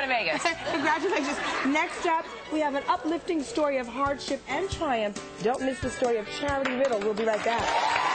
going to Vegas. Congratulations. Next up, we have an uplifting story of hardship and triumph. Don't miss the story of Charity Riddle. We'll be right back.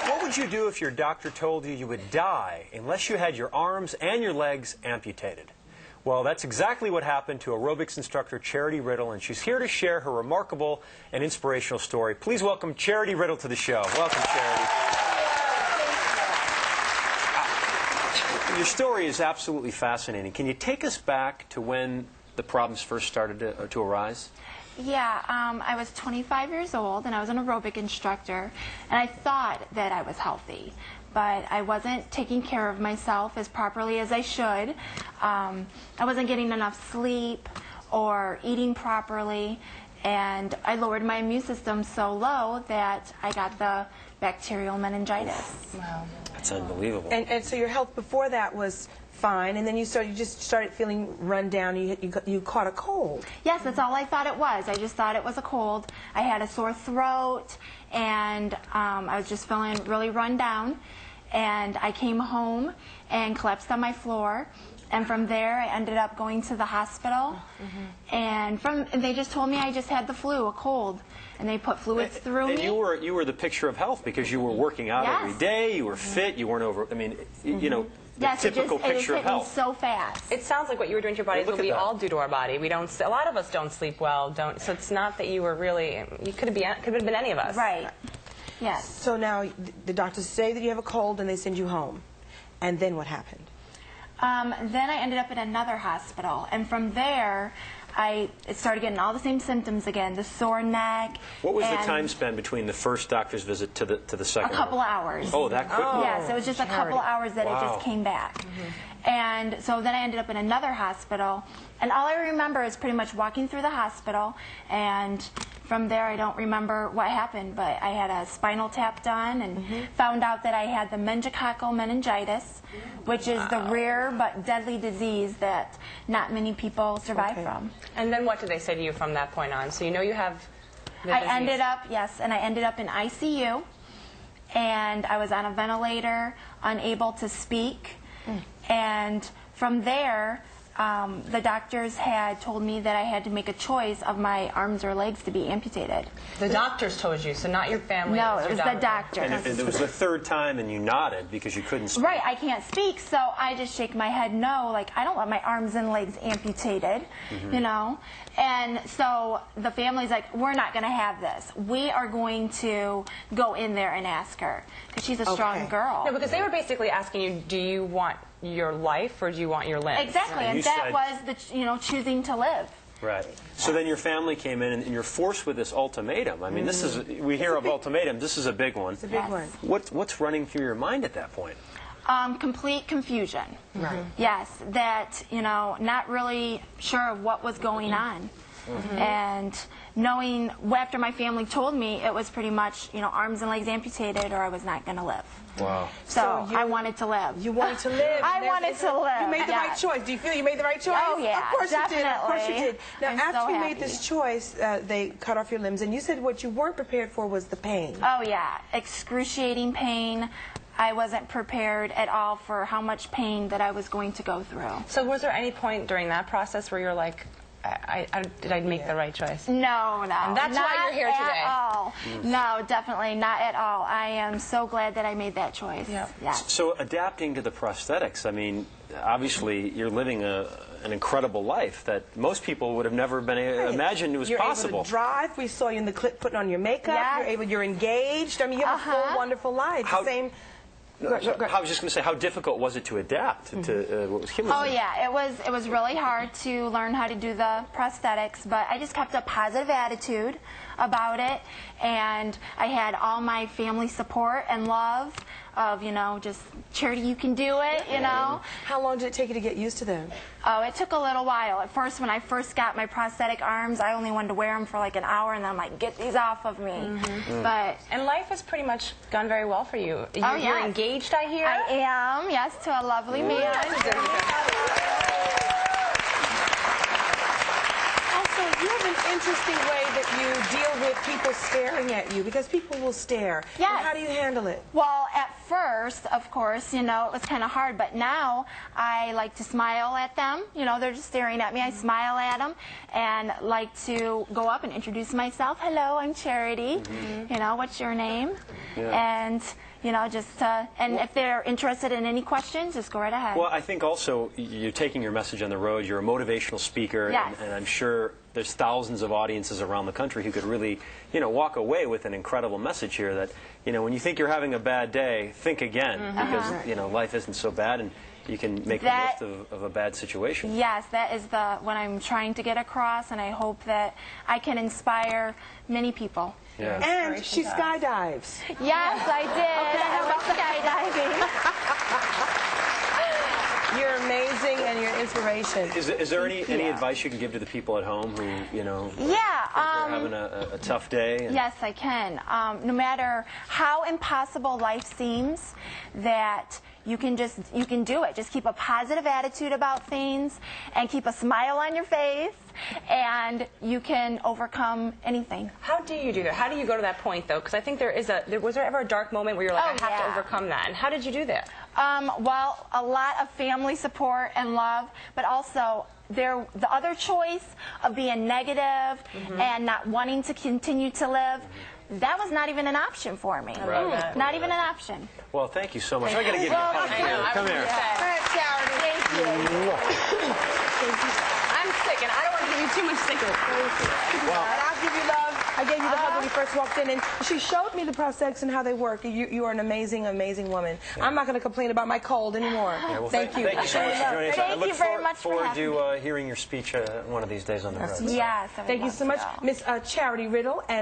What would you do if your doctor told you you would die unless you had your arms and your legs amputated? Well, that's exactly what happened to aerobics instructor Charity Riddle, and she's here to share her remarkable and inspirational story. Please welcome Charity Riddle to the show. Welcome, Charity. Your story is absolutely fascinating. Can you take us back to when the problems first started to arise? Yeah, I was 25 years old, and I was an aerobic instructor, and I thought that I was healthy, but I wasn't taking care of myself as properly as I should. I wasn't getting enough sleep or eating properly, and I lowered my immune system so low that I got the bacterial meningitis. Wow. That's unbelievable. And so your health before that was fine, and then you just started feeling run down. You caught a cold. Yes, that's all I thought it was. I just thought it was a cold. I had a sore throat, and I was just feeling really run down. And I came home and collapsed on my floor. And from there, I ended up going to the hospital. And they just told me I just had the flu, a cold. And they put fluids through me. And you were the picture of health because you were working out every day. You were fit. You weren't over. I mean, you know. The typical picture of health. So fast. It sounds like what you were doing to your body is what we all do to our body. We don't. A lot of us don't sleep well. So it's not that you were really. You could have been any of us. Right. Yes. So now the doctors say that you have a cold and they send you home, and then what happened? Then I ended up in another hospital, and from there, I started getting all the same symptoms again, the sore neck. What was the time span between the first doctor's visit to the second? A couple of hours. Oh, that quick? Oh, yes, it was just a couple of hours that it just came back. And so then I ended up in another hospital, and all I remember is pretty much walking through the hospital, and from there I don't remember what happened, but I had a spinal tap done and found out that I had the meningococcal meningitis, which is the rare but deadly disease that not many people survive from. And then what did they say to you from that point on? So you know you have the disease. I ended up in ICU, and I was on a ventilator, unable to speak. And from there, the doctors had told me that I had to make a choice of my arms or legs to be amputated. The doctors told you, so not your family? No, it was the doctors. And it was the third time and you nodded because you couldn't speak. Right, I can't speak, so I just shake my head no, like I don't want my arms and legs amputated, you know? And so the family's like, we're not going to have this. We are going to go in there and ask her, because she's a strong girl. No, because they were basically asking you, do you want your life or do you want your limbs? Exactly, and that was the choosing to live. Right. So then your family came in, and you're forced with this ultimatum. I mean, this is, we hear of ultimatum. This is a big one. It's a big one. What's running through your mind at that point? Complete confusion. Right. Yes, that, not really sure of what was going on. And knowing, after my family told me, it was pretty much, arms and legs amputated or I was not going to live. Wow. So I wanted to live. You wanted to live. I wanted to live. You made the right choice. Do you feel you made the right choice? Oh, yeah. Of course definitely. you did. Of course you did. Now, I'm after so you happy. made this choice, they cut off your limbs, and you said what you weren't prepared for was the pain. Oh, yeah. Excruciating pain. I wasn't prepared at all for how much pain that I was going to go through. So was there any point during that process where you're like, did I make the right choice? No. And that's why you're here today. Not at all. No, definitely not at all. I am so glad that I made that choice. Yep. Yeah. So adapting to the prosthetics, I mean, obviously you're living an incredible life that most people would have never been imagined was possible. You're able to drive. We saw you in the clip putting on your makeup. Yes. You're engaged. I mean, you have a full, wonderful life. I was just going to say, how difficult was it to adapt to what was Kim was doing? Yeah, it was really hard to learn how to do the prosthetics, but I just kept a positive attitude about it, and I had all my family support and love of, you know, just, Charity, you can do it, you know. How long did it take you to get used to them? Oh, it took a little while. At first, when I first got my prosthetic arms, I only wanted to wear them for like an hour, and then I'm like, get these off of me. But And life has pretty much gone very well for you. yes. You're engaged, I hear? I am, yes, to a lovely man. Also, you have an interesting way that you deal with people staring at you, because people will stare. Yes. And how do you handle it? Well, at first, of course, you know, it was kind of hard, but now I like to smile at them. You know, they're just staring at me. I smile at them and like to go up and introduce myself. Hello, I'm Charity. You know, what's your name? And, you know, just, and if they're interested in any questions, just go right ahead. Well, I think also you're taking your message on the road. You're a motivational speaker, Yes. and I'm sure there's thousands of audiences around the country who could really, you know, walk away with an incredible message here that, you know, when you think you're having a bad day, think again, because, you know, life isn't so bad, and you can make the most of a bad situation. Yes, that is what I'm trying to get across, and I hope that I can inspire many people. Yeah. And she skydives. Yes, I did. I love skydiving. You're amazing, and you're inspiration. Is there any advice you can give to the people at home who, you know, Yeah. are having a tough day? And Yes, I can. No matter how impossible life seems, that you can do it. Just keep a positive attitude about things and keep a smile on your face, and you can overcome anything. How do you do that? How do you go to that point, though? Because I think was there ever a dark moment where you're like, I have to overcome that? And how did you do that? Well, a lot of family support and love, but also the other choice of being negative and not wanting to continue to live, that was not even an option for me. Not even an option. Well, thank you so much. I got to give you a hug here. Come here. Thank you. I'm sick, and I don't want to give you too much sickness. And I'll give you love. I gave you the hug when you first walked in, and she showed me the prosthetics and how they work. You are an amazing, amazing woman. I'm not going to complain about my cold anymore. Yeah, well, Thank you. Thank you so much for joining us. I Thank look you very much for forward having to hearing your speech one of these days on the road. Yes. Thank you so much, Miss Charity Riddle. And